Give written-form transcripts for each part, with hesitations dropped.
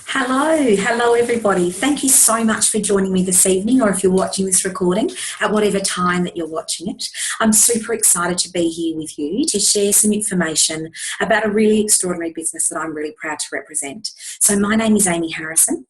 Hello everybody. Thank you so much for joining me this evening, or if you're watching this recording at whatever time that you're watching it. I'm super excited to be here with you to share some information about a really extraordinary business that I'm really proud to represent. So my name is Amy Harrison.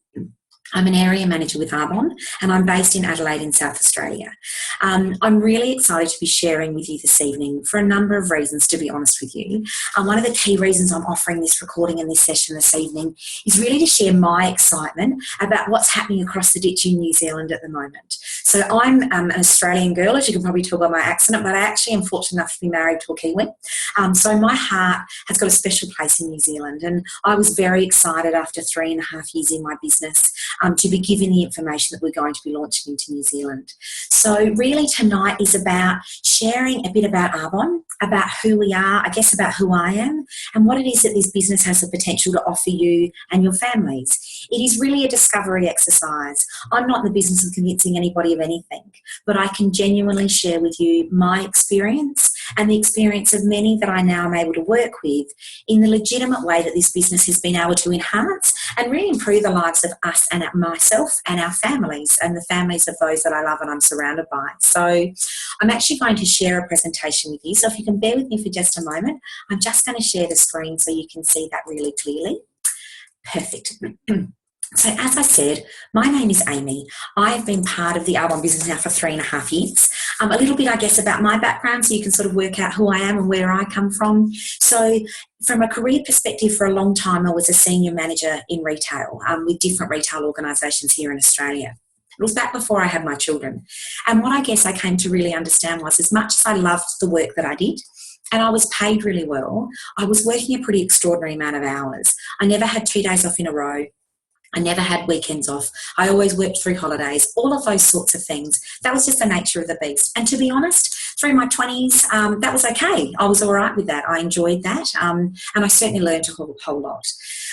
I'm an area manager with Arbonne and I'm based in Adelaide in South Australia. I'm really excited to be sharing with you this evening for a number of reasons, to be honest with you. One of the key reasons I'm offering this recording and this session this evening is really to share my excitement about what's happening across the ditch in New Zealand at the moment. So I'm an Australian girl, as you can probably tell by my accent, but I actually am fortunate enough to be married to a Kiwi. So my heart has got a special place in New Zealand, and I was very excited after 3.5 years in my business to be given the information that we're going to be launching into New Zealand. So really tonight is about sharing a bit about Arbonne, about who we are, I guess about who I am, and what it is that this business has the potential to offer you and your families. It is really a discovery exercise. I'm not in the business of convincing anybody of anything, but I can genuinely share with you my experience and the experience of many that I now am able to work with in the legitimate way that this business has been able to enhance and really improve the lives of us and myself and our families and the families of those that I love and I'm surrounded by. So I'm actually going to share a presentation with you. So if you can bear with me for just a moment, I'm just going to share the screen so you can see that really clearly. Perfect. So as I said, my name is Amy. I've been part of the Arbonne business now for 3.5 years. A little bit, I guess, about my background so you can sort of work out who I am and where I come from. So from a career perspective, for a long time, I was a senior manager in retail with different retail organisations here in Australia. It was back before I had my children. And what I guess I came to really understand was, as much as I loved the work that I did, and I was paid really well, I was working a pretty extraordinary amount of hours. I never had 2 days off in a row. I never had weekends off. I always worked through holidays, all of those sorts of things. That was just the nature of the beast. And to be honest, through my 20s, that was okay. I was all right with that. I enjoyed that. And I certainly learned a whole lot.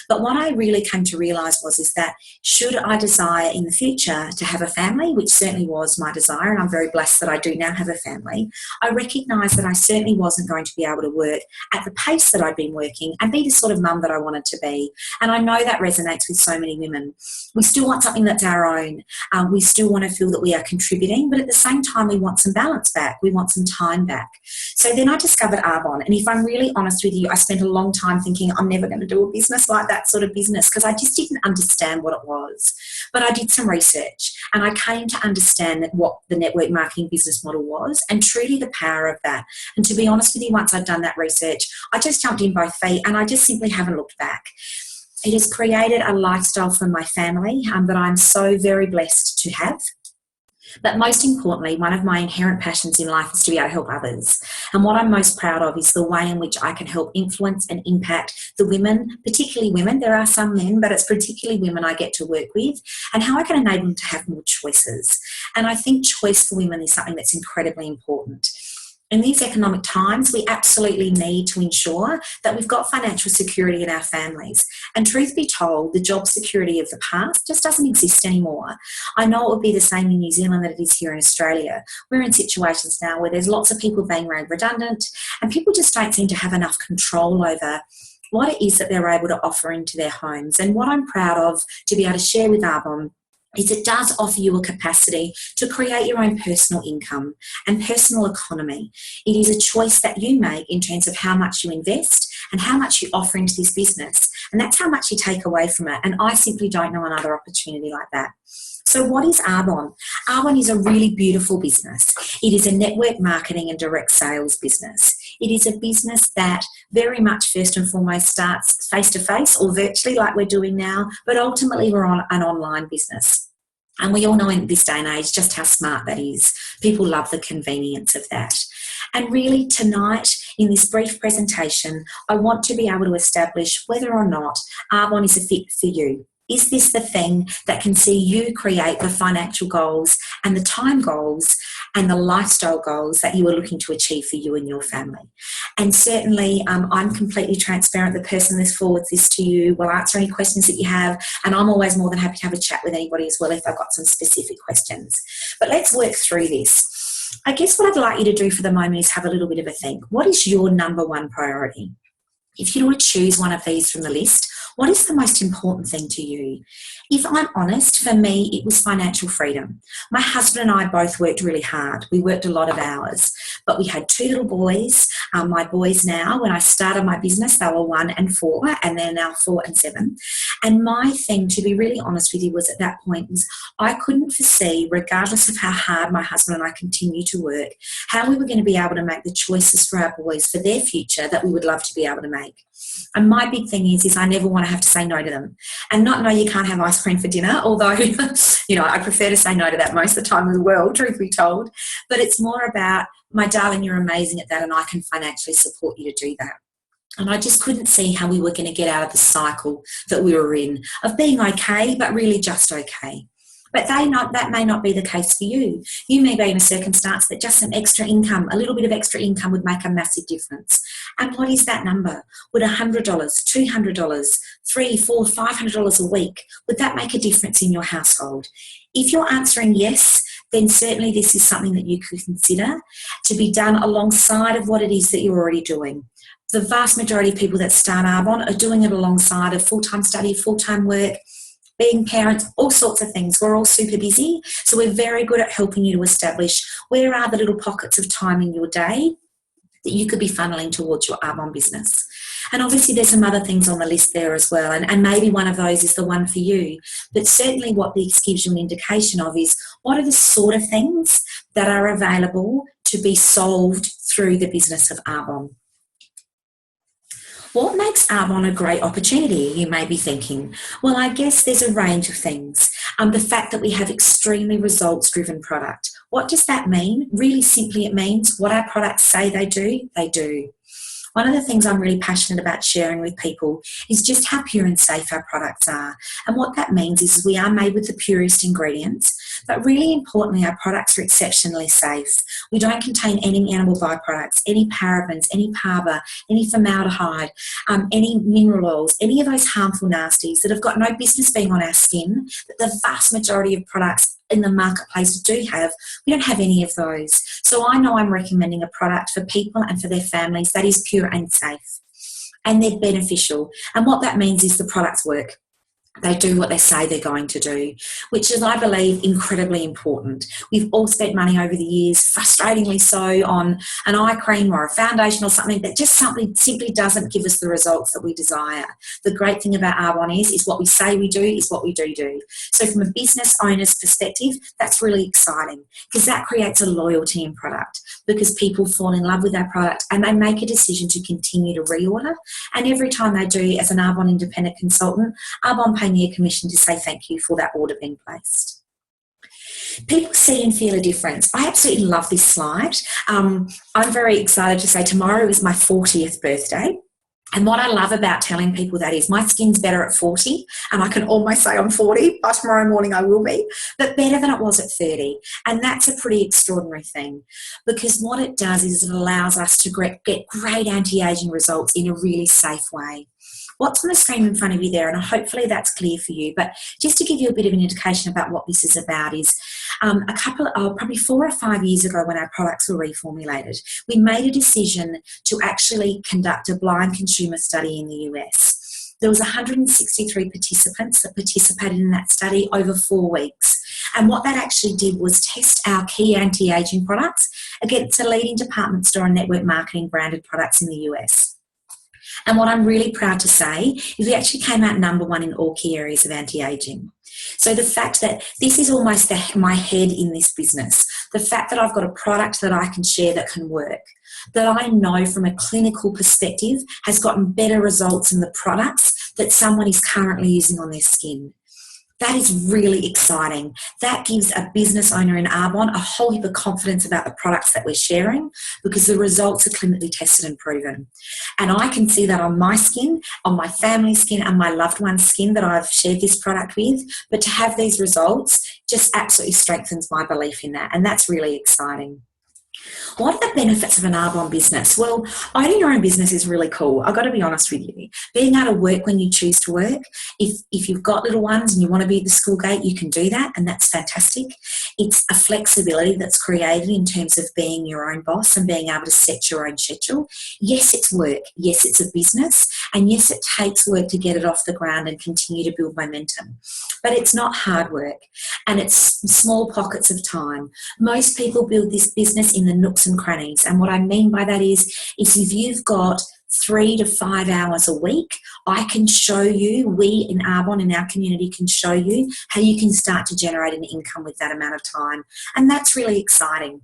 But what I really came to realise is that should I desire in the future to have a family, which certainly was my desire, and I'm very blessed that I do now have a family, I recognised that I certainly wasn't going to be able to work at the pace that I'd been working and be the sort of mum that I wanted to be. And I know that resonates with so many women. We still want something that's our own. We still want to feel that we are contributing, but at the same time, we want some balance back. We want some time back. So then I discovered Arbonne. And if I'm really honest with you, I spent a long time thinking I'm never going to do a business like that sort of business because I just didn't understand what it was. But I did some research and I came to understand what the network marketing business model was and truly the power of that. And to be honest with you, once I'd done that research, I just jumped in both feet and I just simply haven't looked back. It has created a lifestyle for my family that I'm so very blessed to have. But most importantly, one of my inherent passions in life is to be able to help others. And what I'm most proud of is the way in which I can help influence and impact the women, particularly women. There are some men, but it's particularly women I get to work with, and how I can enable them to have more choices. And I think choice for women is something that's incredibly important. In these economic times, we absolutely need to ensure that we've got financial security in our families. And truth be told, the job security of the past just doesn't exist anymore. I know it would be the same in New Zealand that it is here in Australia. We're in situations now where there's lots of people being made redundant and people just don't seem to have enough control over what it is that they're able to offer into their homes. And what I'm proud of to be able to share with Arbonne is it does offer you a capacity to create your own personal income and personal economy. It is a choice that you make in terms of how much you invest and how much you offer into this business. And that's how much you take away from it. And I simply don't know another opportunity like that. So what is Arbonne? Arbonne is a really beautiful business. It is a network marketing and direct sales business. It is a business that very much first and foremost starts face-to-face or virtually like we're doing now, but ultimately we're on an online business. And we all know in this day and age just how smart that is. People love the convenience of that. And really tonight, in this brief presentation, I want to be able to establish whether or not Arbonne is a fit for you. Is this the thing that can see you create the financial goals and the time goals and the lifestyle goals that you are looking to achieve for you and your family? And certainly I'm completely transparent. The person that forwards this to you will answer any questions that you have, and I'm always more than happy to have a chat with anybody as well if I've got some specific questions. But let's work through this. I guess what I'd like you to do for the moment is have a little bit of a think. What is your number one priority? If you were to choose one of these from the list, What is the most important thing to you? If I'm honest, for me, it was financial freedom. My husband and I both worked really hard. We worked a lot of hours, but we had two little boys. My boys now, when I started my business, they were 1 and 4, and they're now 4 and 7. And my thing, to be really honest with you, was at that point was I couldn't foresee, regardless of how hard my husband and I continue to work, how we were going to be able to make the choices for our boys for their future that we would love to be able to make. And my big thing is I never want to have to say no to them. And not no, you can't have ice cream for dinner, although, I prefer to say no to that most of the time as well, truth be told. But it's more about, my darling, you're amazing at that and I can financially support you to do that. And I just couldn't see how we were going to get out of the cycle that we were in of being okay, but really just okay. But that may not be the case for you. You may be in a circumstance that just some extra income, a little bit of extra income would make a massive difference. And what is that number? Would $100, $200, $300, $400, $500 a week, would that make a difference in your household? If you're answering yes, then certainly this is something that you could consider to be done alongside of what it is that you're already doing. The vast majority of people that start Arbonne are doing it alongside of full-time study, full-time work, being parents, all sorts of things. We're all super busy, so we're very good at helping you to establish where are the little pockets of time in your day that you could be funneling towards your Arbonne business. And obviously there's some other things on the list there as well, and maybe one of those is the one for you. But certainly what this gives you an indication of is what are the sort of things that are available to be solved through the business of Arbonne. What makes Arbonne a great opportunity, you may be thinking? Well, I guess there's a range of things. The fact that we have extremely results-driven product. What does that mean? Really simply, it means what our products say they do, they do. One of the things I'm really passionate about sharing with people is just how pure and safe our products are. And what that means is we are made with the purest ingredients, but really importantly, our products are exceptionally safe. We don't contain any animal byproducts, any parabens, any PABA, any formaldehyde, any mineral oils, any of those harmful nasties that have got no business being on our skin, that the vast majority of products in the marketplace do have. We don't have any of those. So I know I'm recommending a product for people and for their families that is pure and safe, and they're beneficial. And what that means is the products work. They do what they say they're going to do, which is, I believe, incredibly important. We've all spent money over the years, frustratingly so, on an eye cream or a foundation or something that just simply doesn't give us the results that we desire. The great thing about Arbonne is what we say we do is what we do. So from a business owner's perspective, that's really exciting because that creates a loyalty in product, because people fall in love with our product and they make a decision to continue to reorder. And every time they do, as an Arbonne independent consultant, Arbonne pay me a commission to say thank you for that order being placed. People see and feel a difference. I absolutely love this slide. I'm very excited to say tomorrow is my 40th birthday. And what I love about telling people that is my skin's better at 40, and I can almost say I'm 40, by tomorrow morning I will be, but better than it was at 30. And that's a pretty extraordinary thing, because what it does is it allows us to get great anti-aging results in a really safe way. What's on the screen in front of you there, and hopefully that's clear for you, but just to give you a bit of an indication about what this is about is probably 4 or 5 years ago when our products were reformulated, we made a decision to actually conduct a blind consumer study in the US. There was 163 participants that participated in that study over 4 weeks. And what that actually did was test our key anti-aging products against a leading department store and network marketing branded products in the US. And what I'm really proud to say is we actually came out number 1 in all key areas of anti-aging. So the fact that this is almost my head in this business, the fact that I've got a product that I can share that can work, that I know from a clinical perspective has gotten better results in the products that someone is currently using on their skin. That is really exciting. That gives a business owner in Arbonne a whole heap of confidence about the products that we're sharing, because the results are clinically tested and proven. And I can see that on my skin, on my family's skin, and my loved one's skin that I've shared this product with. But to have these results just absolutely strengthens my belief in that. And that's really exciting. What are the benefits of an Arbonne business? Well, owning your own business is really cool. I've got to be honest with you. Being able to work when you choose to work, if you've got little ones and you want to be at the school gate, you can do that, and that's fantastic. It's a flexibility that's created in terms of being your own boss and being able to set your own schedule. Yes, it's work. Yes, it's a business. And yes, it takes work to get it off the ground and continue to build momentum. But it's not hard work, and it's small pockets of time. Most people build this business in the nooks and crannies. And what I mean by that is if you've got 3 to 5 hours a week, I can show you, we in Arbonne, in our community, can show you how you can start to generate an income with that amount of time. And that's really exciting.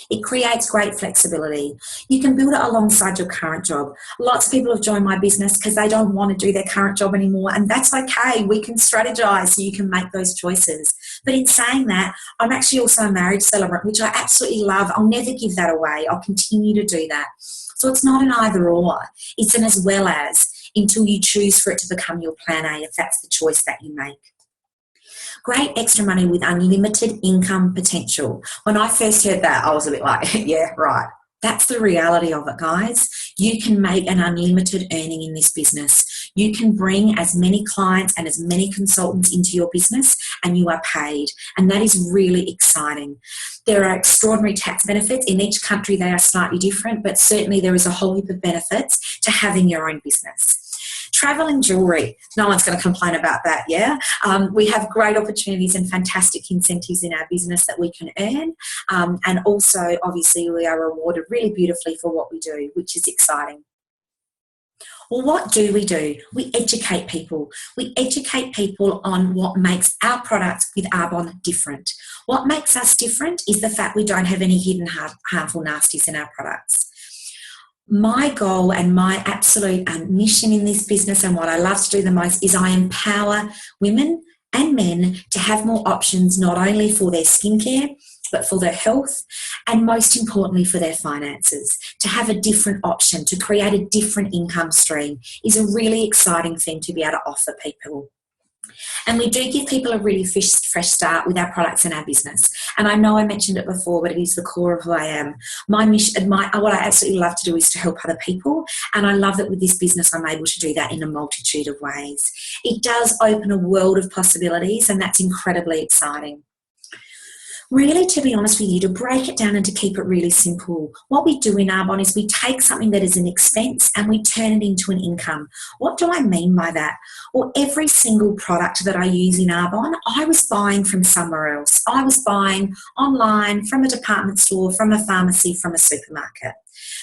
It creates great flexibility. You can build it alongside your current job. Lots of people have joined my business because they don't want to do their current job anymore, and that's okay. We can strategize so you can make those choices. But in saying that, I'm actually also a marriage celebrant, which I absolutely love. I'll never give that away. I'll continue to do that. So it's not an either or. It's an as well as, until you choose for it to become your plan A, if that's the choice that you make. Great extra money with unlimited income potential. When I first heard that, I was a bit like, yeah, right. That's the reality of it, guys. You can make an unlimited earning in this business. You can bring as many clients and as many consultants into your business, and you are paid. And that is really exciting. There are extraordinary tax benefits. In each country, they are slightly different, but certainly there is a whole heap of benefits to having your own business. Travel and jewellery. No one's going to complain about that, yeah? We have great opportunities and fantastic incentives in our business that we can earn. And also, obviously, we are rewarded really beautifully for what we do, which is exciting. Well, what do? We educate people. We educate people on what makes our products with Arbonne different. What makes us different is the fact we don't have any hidden harmful nasties in our products. My goal and my absolute mission in this business, and what I love to do the most, is I empower women and men to have more options, not only for their skincare, but for their health, and most importantly for their finances. To have a different option, to create a different income stream, is a really exciting thing to be able to offer people. And we do give people a really fresh start with our products and our business. And I know I mentioned it before, but it is the core of who I am. My mission, what I absolutely love to do is to help other people. And I love that with this business, I'm able to do that in a multitude of ways. It does open a world of possibilities, and that's incredibly exciting. Really, to be honest with you, to break it down and to keep it really simple, what we do in Arbonne is we take something that is an expense and we turn it into an income. What do I mean by that? Well, every single product that I use in Arbonne, I was buying from somewhere else. I was buying online, from a department store, from a pharmacy, from a supermarket.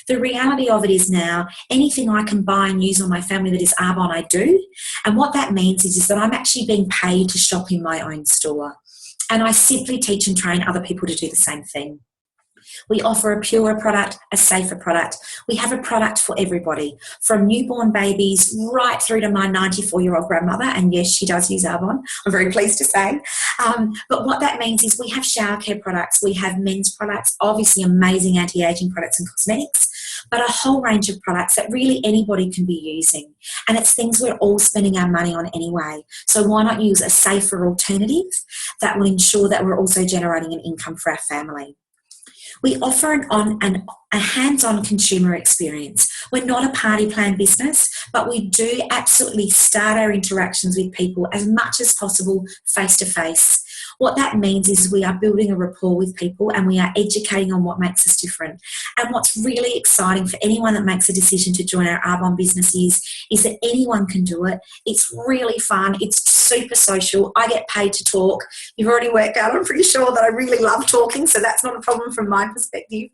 The reality of it is now, anything I can buy and use on my family that is Arbonne, I do. And what that means is that I'm actually being paid to shop in my own store. And I simply teach and train other people to do the same thing. We offer a purer product, a safer product. We have a product for everybody, from newborn babies right through to my 94-year-old grandmother. And yes, she does use Arbonne, I'm very pleased to say. But what that means is we have shower care products, we have men's products, obviously amazing anti-aging products and cosmetics, but a whole range of products that really anybody can be using. And it's things we're all spending our money on anyway. So why not use a safer alternative that will ensure that we're also generating an income for our family? We offer a hands-on consumer experience. We're not a party plan business, but we do absolutely start our interactions with people as much as possible face-to-face. What that means is we are building a rapport with people, and we are educating on what makes us different. And what's really exciting for anyone that makes a decision to join our Arbonne business is that anyone can do it. It's really fun. It's super social. I get paid to talk. You've already worked out, I'm pretty sure, that I really love talking, so that's not a problem from my perspective.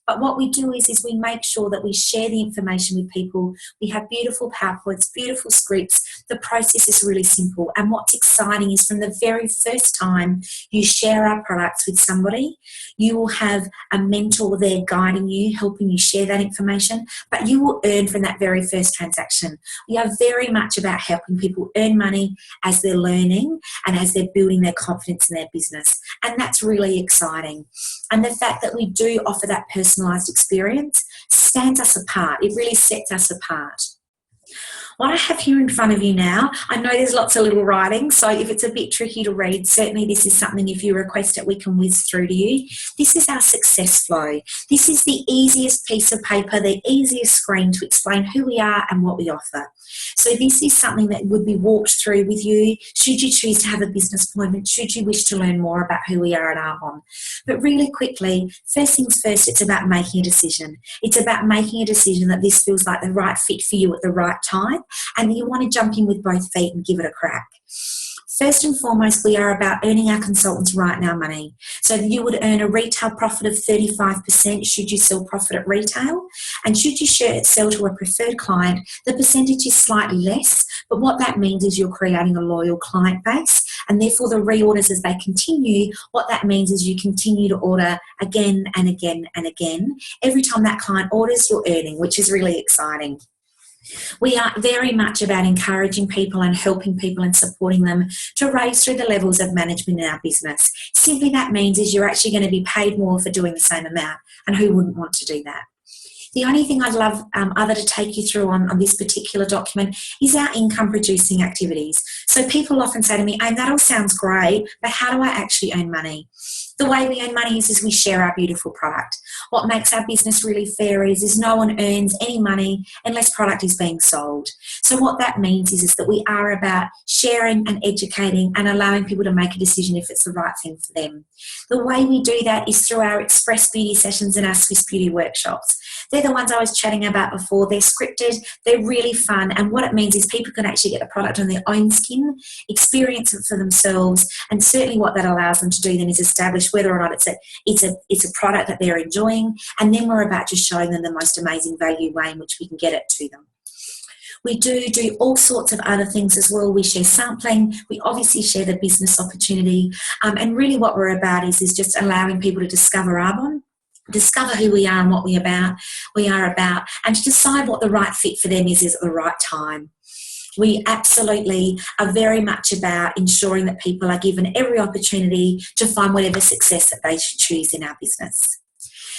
But what we do is we make sure that we share the information with people. We have beautiful PowerPoints, beautiful scripts. The process is really simple. And what's exciting is from the very first time you share our products with somebody, you will have a mentor there guiding you, helping you share that information, but you will earn from that very first transaction. We are very much about helping people earn money as they're learning and as they're building their confidence in their business. And that's really exciting. And the fact that we do offer that personalised experience stands us apart. It really sets us apart. What I have here in front of you now, I know there's lots of little writing, so if it's a bit tricky to read, certainly this is something, if you request it, we can whiz through to you. This is our success flow. This is the easiest piece of paper, the easiest screen to explain who we are and what we offer. So this is something that would be walked through with you should you choose to have a business appointment, should you wish to learn more about who we are at Arbonne. But really quickly, first things first, it's about making a decision. It's about making a decision that this feels like the right fit for you at the right time, and that you want to jump in with both feet and give it a crack. First and foremost, we are about earning our consultants right now money. So you would earn a retail profit of 35% should you sell profit at retail. And should you sell to a preferred client, the percentage is slightly less. But what that means is you're creating a loyal client base. And therefore the reorders as they continue, what that means is you continue to order again and again and again. Every time that client orders, you're earning, which is really exciting. We are very much about encouraging people and helping people and supporting them to raise through the levels of management in our business. Simply that means is you're actually going to be paid more for doing the same amount, and who wouldn't want to do that? The only thing I'd love other to take you through on this particular document is our income producing activities. So people often say to me, "Aim, that all sounds great, but how do I actually earn money?" The way we earn money is we share our beautiful product. What makes our business really fair is no one earns any money unless product is being sold. So what that means is that we are about sharing and educating and allowing people to make a decision if it's the right thing for them. The way we do that is through our Express Beauty sessions and our Swiss Beauty workshops. They're the ones I was chatting about before. They're scripted, they're really fun, and what it means is people can actually get the product on their own skin, experience it for themselves, and certainly what that allows them to do then is establish whether or not it's a product that they're enjoying, and then we're about just showing them the most amazing value way in which we can get it to them. We do all sorts of other things as well. We share sampling. We obviously share the business opportunity. And really what we're about is just allowing people to discover Arbonne, discover who we are and what we are about, and to decide what the right fit for them is at the right time. We absolutely are very much about ensuring that people are given every opportunity to find whatever success that they should choose in our business.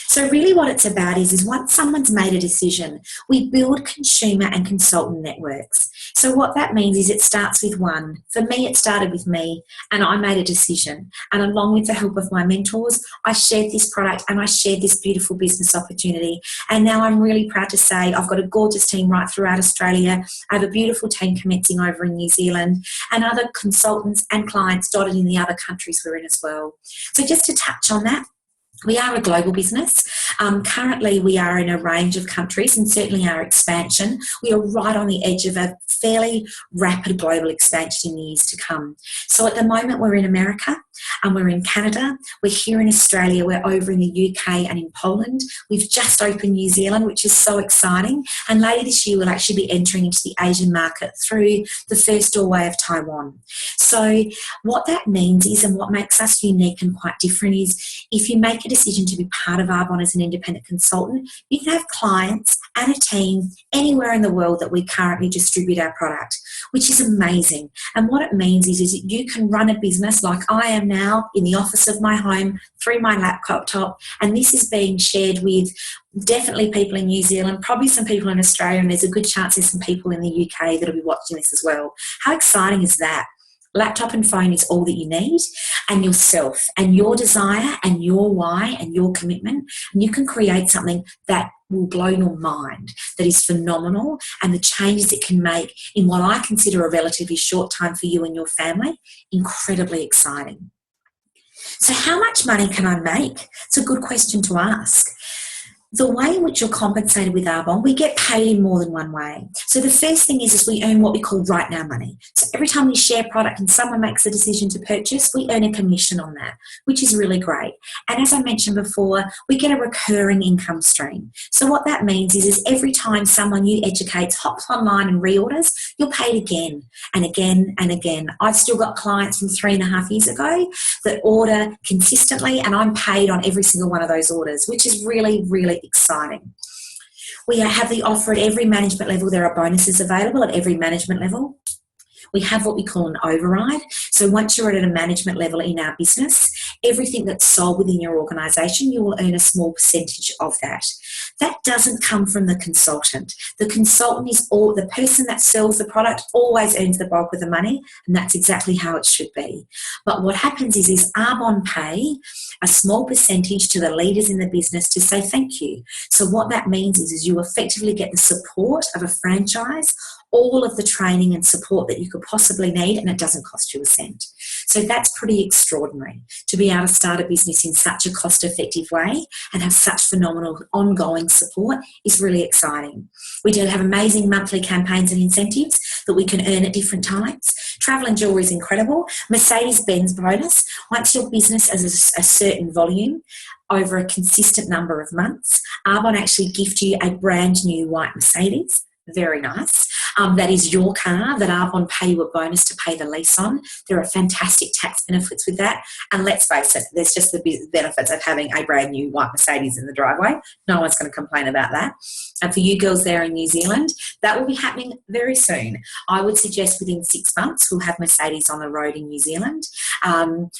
So really what it's about is once someone's made a decision, we build consumer and consultant networks. So what that means is it starts with one. For me, it started with me, and I made a decision. And along with the help of my mentors, I shared this product and I shared this beautiful business opportunity. And now I'm really proud to say I've got a gorgeous team right throughout Australia. I have a beautiful team commencing over in New Zealand, and other consultants and clients dotted in the other countries we're in as well. So just to touch on that, we are a global business. Currently, we are in a range of countries, and certainly our expansion, we are right on the edge of a fairly rapid global expansion in the years to come. So at the moment, we're in America, and we're in Canada, we're here in Australia, we're over in the UK and in Poland. We've just opened New Zealand, which is so exciting. And later this year, we'll actually be entering into the Asian market through the first doorway of Taiwan. So what that means is, and what makes us unique and quite different is, if you make a decision to be part of Arbonne as an independent consultant, you can have clients and a team anywhere in the world that we currently distribute our product, which is amazing. And what it means is that you can run a business like I am now in the office of my home through my laptop, and this is being shared with definitely people in New Zealand, probably some people in Australia, and there's a good chance there's some people in the UK that'll be watching this as well. How exciting is that? Laptop and phone is all that you need, and yourself and your desire and your why and your commitment, and you can create something that will blow your mind, that is phenomenal, and the changes it can make in what I consider a relatively short time for you and your family, incredibly exciting. So how much money can I make? It's a good question to ask. The way in which you're compensated with Arbonne, we get paid in more than one way. So the first thing is we earn what we call right now money. So every time we share product and someone makes a decision to purchase, we earn a commission on that, which is really great. And as I mentioned before, we get a recurring income stream. So what that means is every time someone you educate hops online and reorders, you're paid again and again and again. I've still got clients from 3.5 years ago that order consistently, and I'm paid on every single one of those orders, which is really, really exciting. We have the offer at every management level. There are bonuses available at every management level. We have what we call an override. So once you're at a management level in our business, Everything that's sold within your organisation, you will earn a small percentage of that. That doesn't come from the consultant. The consultant is the person that sells the product always earns the bulk of the money, and that's exactly how it should be. But what happens is Arbonne pay a small percentage to the leaders in the business to say thank you. So what that means is you effectively get the support of a franchise, all of the training and support that you could possibly need, and it doesn't cost you a cent. So that's pretty extraordinary to be able to start a business in such a cost-effective way and have such phenomenal ongoing support is really exciting. We do have amazing monthly campaigns and incentives that we can earn at different times. Travel and jewellery is incredible. Mercedes-Benz bonus, once your business has a certain volume over a consistent number of months, Arbonne actually gift you a brand new white Mercedes. Very nice. That is your car that Arbonne pay you a bonus to pay the lease on. There are fantastic tax benefits with that. And let's face it, there's just the benefits of having a brand new white Mercedes in the driveway. No one's going to complain about that. And for you girls there in New Zealand, that will be happening very soon. I would suggest within 6 months we'll have Mercedes on the road in New Zealand,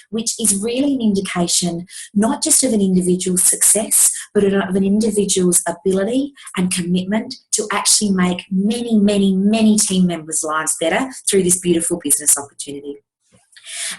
which is really an indication not just of an individual's success, but of an individual's ability and commitment to actually make many team members' lives better through this beautiful business opportunity.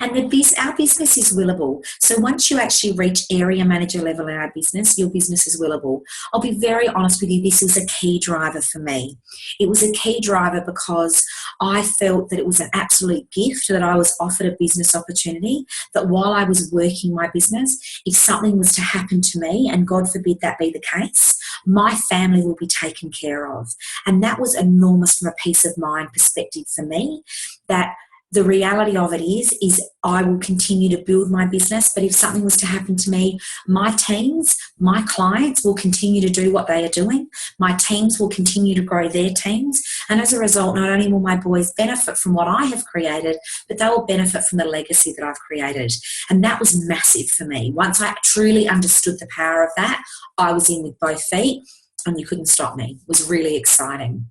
And our business is willable. So once you actually reach area manager level in our business, your business is willable. I'll be very honest with you, this was a key driver for me. It was a key driver because I felt that it was an absolute gift that I was offered a business opportunity, that while I was working my business, if something was to happen to me, and God forbid that be the case, my family will be taken care of. And that was enormous from a peace of mind perspective for me, that the reality of it is I will continue to build my business, but if something was to happen to me, my teams, my clients will continue to do what they are doing. My teams will continue to grow their teams. And as a result, not only will my boys benefit from what I have created, but they will benefit from the legacy that I've created. And that was massive for me. Once I truly understood the power of that, I was in with both feet and you couldn't stop me. It was really exciting.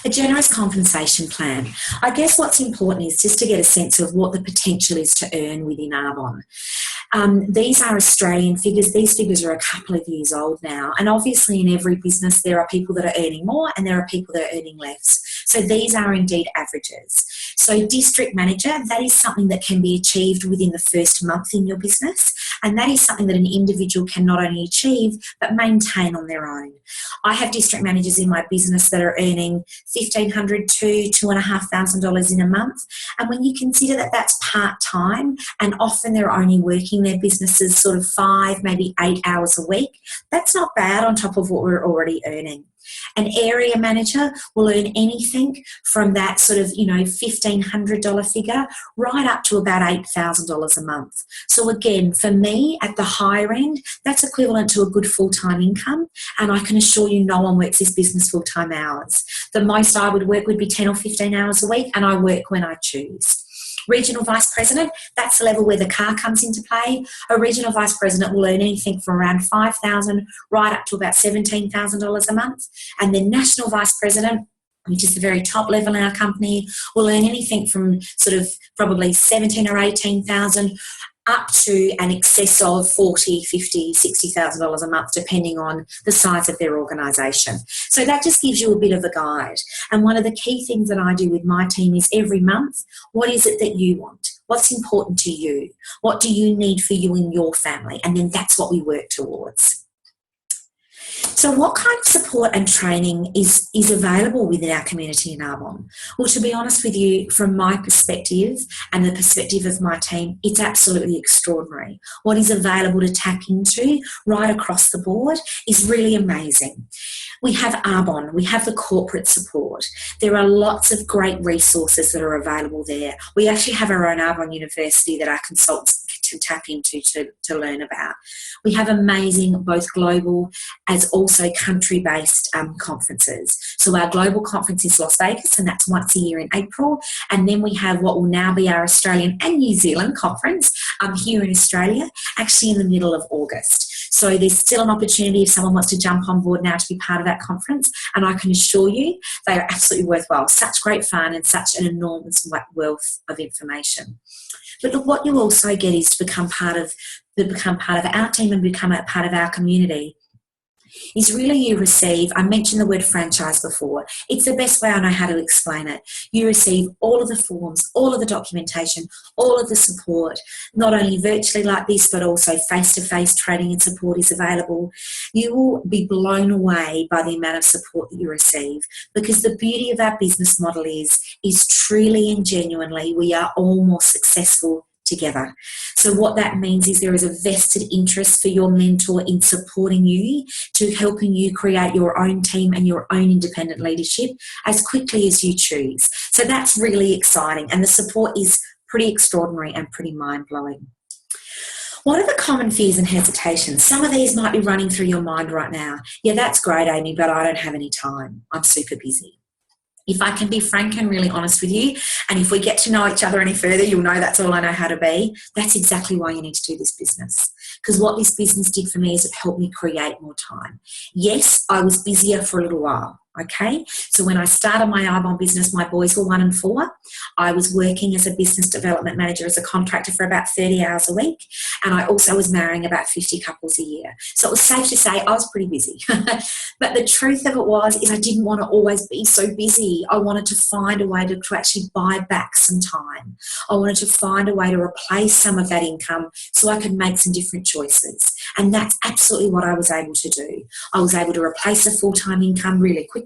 A generous compensation plan. I guess what's important is just to get a sense of what the potential is to earn within Arbonne. These are Australian figures. These figures are a couple of years old now. And obviously in every business there are people that are earning more and there are people that are earning less. So these are indeed averages. So district manager, that is something that can be achieved within the first month in your business. And that is something that an individual can not only achieve, but maintain on their own. I have district managers in my business that are earning $1,500 to $2,500 in a month. And when you consider that that's part-time and often they're only working their businesses sort of 5, maybe 8 hours a week, that's not bad on top of what we're already earning. An area manager will earn anything from that sort of, $1,500 figure right up to about $8,000 a month. So again, for me at the higher end, that's equivalent to a good full-time income. And I can assure you no one works this business full-time hours. The most I would work would be 10 or 15 hours a week, and I work when I choose. Regional Vice President, that's the level where the car comes into play. A Regional Vice President will earn anything from around $5,000 right up to about $17,000 a month. And then National Vice President, which is the very top level in our company, will earn anything from sort of probably $17,000 or $18,000 up to an excess of $40,000, $50,000, $60,000 a month, depending on the size of their organisation. So that just gives you a bit of a guide. And one of the key things that I do with my team is every month, what is it that you want? What's important to you? What do you need for you and your family? And then that's what we work towards. So what kind of support and training is available within our community in Arbonne? Well, to be honest with you, from my perspective and the perspective of my team, it's absolutely extraordinary. What is available to tap into right across the board is really amazing. We have Arbonne, we have the corporate support. There are lots of great resources that are available there. We actually have our own Arbonne University that our consultants can tap into to learn about. We have amazing both global as also country-based conferences. So our global conference is Las Vegas, and that's once a year in April. And then we have what will now be our Australian and New Zealand conference here in Australia, actually in the middle of August. So there's still an opportunity if someone wants to jump on board now to be part of that conference, and I can assure you they are absolutely worthwhile. Such great fun and such an enormous wealth of information. But look, what you also get is to become part of our team and become a part of our community is really you receive, I mentioned the word franchise before, it's the best way I know how to explain it. You receive all of the forms, all of the documentation, all of the support, not only virtually like this, but also face-to-face training and support is available. You will be blown away by the amount of support that you receive, because the beauty of our business model is truly and genuinely we are all more successful together. So what that means is there is a vested interest for your mentor in supporting you, to helping you create your own team and your own independent leadership as quickly as you choose. So that's really exciting, and the support is pretty extraordinary and pretty mind-blowing. What are the common fears and hesitations? Some of these might be running through your mind right now. Yeah, that's great, Amy, but I don't have any time. I'm super busy. If I can be frank and really honest with you, and if we get to know each other any further, you'll know that's all I know how to be. That's exactly why you need to do this business. Because what this business did for me is it helped me create more time. Yes, I was busier for a little while. Okay, so when I started my Arbonne business, my boys were 1 and 4. I was working as a business development manager as a contractor for about 30 hours a week, and I also was marrying about 50 couples a year. So it was safe to say I was pretty busy. But the truth of it is I didn't want to always be so busy. I wanted to find a way to actually buy back some time. I wanted to find a way to replace some of that income so I could make some different choices. And that's absolutely what I was able to do. I was able to replace a full-time income really quickly,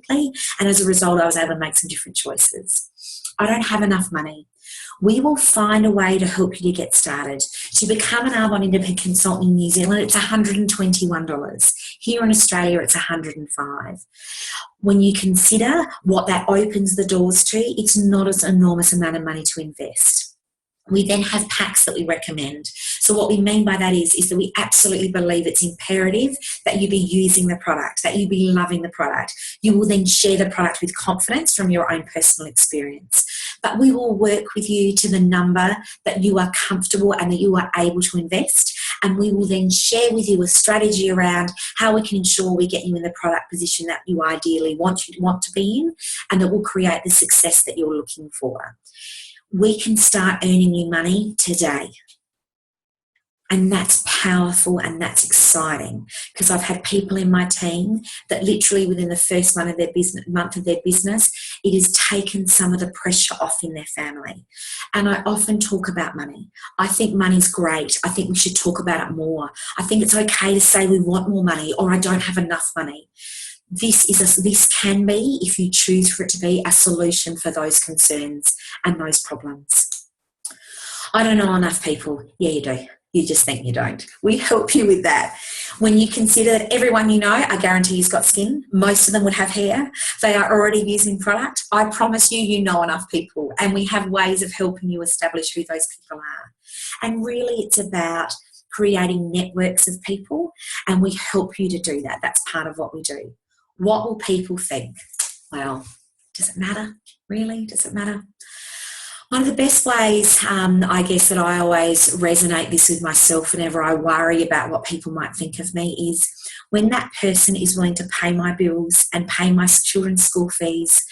and as a result I was able to make some different choices. I don't have enough money. We will find a way to help you to get started. To become an Arbonne Independent Consultant in New Zealand, it's $121. Here in Australia, it's $105. When you consider what that opens the doors to, it's not an enormous amount of money to invest. We then have packs that we recommend. So what we mean by that is that we absolutely believe it's imperative that you be using the product, that you be loving the product. You will then share the product with confidence from your own personal experience. But we will work with you to the number that you are comfortable and that you are able to invest. And we will then share with you a strategy around how we can ensure we get you in the product position that you ideally want to be in, and that will create the success that you're looking for. We can start earning you money today. And that's powerful and that's exciting, because I've had people in my team that literally within the first month of their business, it has taken some of the pressure off in their family. And I often talk about money. I think money's great. I think we should talk about it more. I think it's okay to say we want more money or I don't have enough money. This can be, if you choose for it to be, a solution for those concerns and those problems. I don't know enough people. Yeah, you do. You just think you don't. We help you with that. When you consider that everyone you know, I guarantee has got skin. Most of them would have hair. They are already using product. I promise you, you know enough people, and we have ways of helping you establish who those people are. And really it's about creating networks of people, and we help you to do that. That's part of what we do. What will people think? Well, does it matter? Really? Does it matter? One of the best ways, I guess, that I always resonate this with myself whenever I worry about what people might think of me is when that person is willing to pay my bills and pay my children's school fees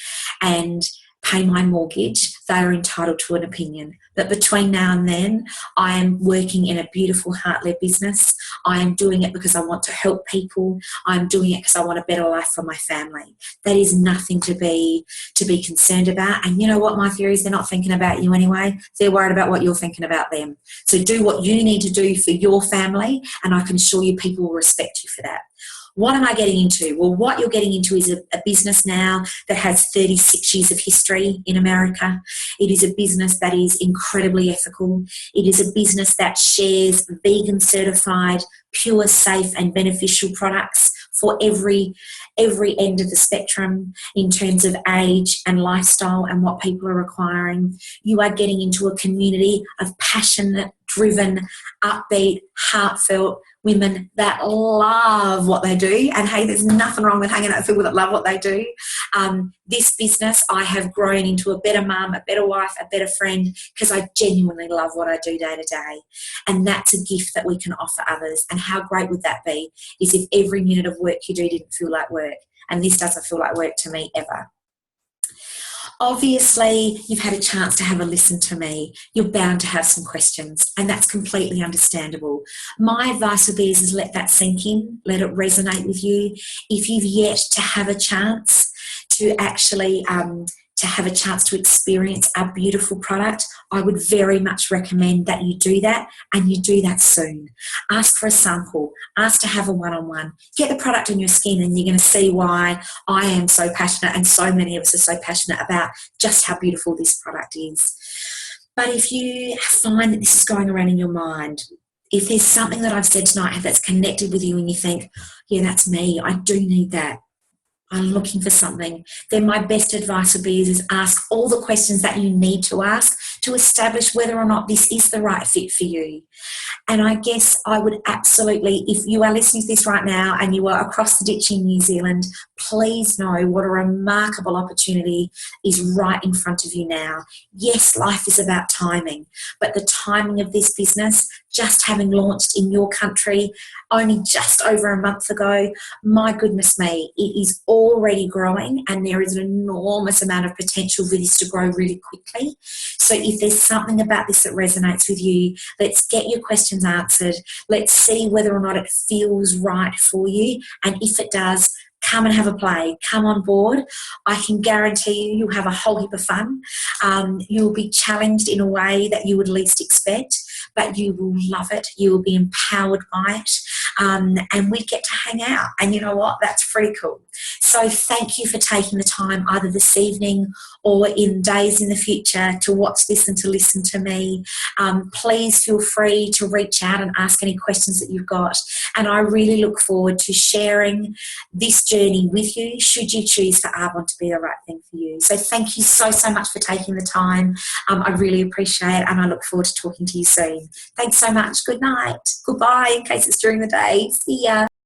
and pay my mortgage, they are entitled to an opinion. But between now and then, I am working in a beautiful heart-led business. I am doing it because I want to help people. I'm doing it because I want a better life for my family. That is nothing to be concerned about. And you know what my theory is? They're not thinking about you anyway. They're worried about what you're thinking about them. So do what you need to do for your family, and I can assure you people will respect you for that. What am I getting into? Well, what you're getting into is a business now that has 36 years of history in America. It is a business that is incredibly ethical. It is a business that shares vegan certified, pure, safe and beneficial products for every end of the spectrum in terms of age and lifestyle and what people are requiring. You are getting into a community of passionate, driven, upbeat, heartfelt women that love what they do. And hey, there's nothing wrong with hanging out with people that love what they do. This business, I have grown into a better mum, a better wife, a better friend, because I genuinely love what I do day to day. And that's a gift that we can offer others. And how great would that be is if every minute of work you do didn't feel like work. And this doesn't feel like work to me ever. Obviously, you've had a chance to have a listen to me. You're bound to have some questions, and that's completely understandable. My advice would be is let that sink in, let it resonate with you. If you've yet to have a chance to actually to experience our beautiful product, I would very much recommend that you do that, and you do that soon. Ask for a sample, ask to have a one-on-one, get the product on your skin, and you're going to see why I am so passionate, and so many of us are so passionate about just how beautiful this product is. But if you find that this is going around in your mind, if there's something that I've said tonight that's connected with you and you think, yeah, that's me, I do need that, I'm looking for something, then my best advice would be is ask all the questions that you need to ask to establish whether or not this is the right fit for you. And I guess I would absolutely, if you are listening to this right now and you are across the ditch in New Zealand, please know what a remarkable opportunity is right in front of you now. Yes, life is about timing, but the timing of this business, just having launched in your country only just over a month ago, my goodness me, it is already growing, and there is an enormous amount of potential for this to grow really quickly. So if there's something about this that resonates with you, let's get your questions answered. Let's see whether or not it feels right for you. And if it does, come and have a play, come on board. I can guarantee you'll have a whole heap of fun. You'll be challenged in a way that you would least expect, but you will love it. You will be empowered by it. And we get to hang out. And you know what? That's pretty cool. So thank you for taking the time either this evening or in days in the future to watch this and to listen to me. Please feel free to reach out and ask any questions that you've got. And I really look forward to sharing this journey with you should you choose for Arbonne to be the right thing for you. So thank you so much for taking the time. I really appreciate it, and I look forward to talking to you soon. Thanks so much. Good night. Goodbye in case it's during the day. See ya.